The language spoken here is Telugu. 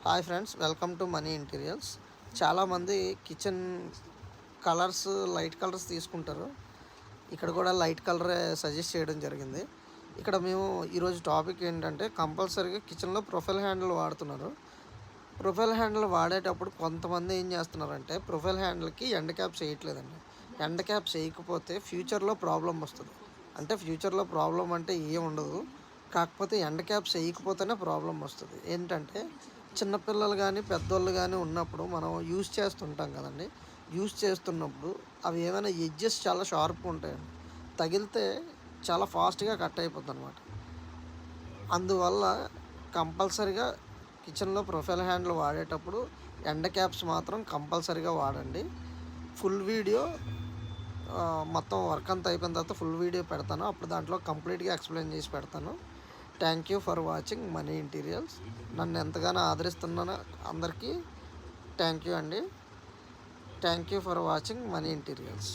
Hi friends, welcome to money interiors. చాలామంది కిచెన్ కలర్స్ లైట్ కలర్స్ తీసుకుంటారు. ఇక్కడ కూడా లైట్ కలరే సజెస్ట్ చేయడం జరిగింది. ఇక్కడ మేము ఈరోజు టాపిక్ ఏంటంటే కంపల్సరీగా కిచెన్లో ప్రొఫైల్ హ్యాండిల్ వాడుతున్నారు. ప్రొఫైల్ హ్యాండిల్ వాడేటప్పుడు కొంతమంది ఏం చేస్తున్నారంటే ప్రొఫైల్ హ్యాండిల్కి ఎండ్ క్యాప్స్ వేయట్లేదండి. ఎండ్ క్యాప్స్ వేయకపోతే ఫ్యూచర్లో ప్రాబ్లం వస్తుంది. అంటే ఫ్యూచర్లో ప్రాబ్లం అంటే ఏం ఉండదు, కాకపోతే ఎండ్ క్యాప్స్ వేయకపోతేనే ప్రాబ్లం వస్తుంది. ఏంటంటే చిన్నపిల్లలు కానీ పెద్దోళ్ళు కానీ ఉన్నప్పుడు మనం యూజ్ చేస్తుంటాం కదండి. యూజ్ చేస్తున్నప్పుడు అవి ఏమైనా ఎడ్జెస్ చాలా షార్ప్గా ఉంటాయండి. తగిలితే చాలా ఫాస్ట్గా కట్ అయిపోతుంది అనమాట. అందువల్ల కంపల్సరిగా కిచెన్లో ప్రొఫైల్ హ్యాండిల్ వాడేటప్పుడు ఎండ్ క్యాప్స్ మాత్రం కంపల్సరీగా వాడండి. ఫుల్ వీడియో మొత్తం వర్క్ అంతా అయిపోయిన తర్వాత ఫుల్ వీడియో పెడతాను. అప్పుడు దాంట్లో కంప్లీట్గా ఎక్స్ప్లెయిన్ చేసి పెడతాను. Thank you for watching Mani interiors. నన్ను ఎంతగానో ఆదరిస్తున్న అందరికీ థ్యాంక్ యూ అండి. Thank you for watching Mani ఇంటీరియల్స్.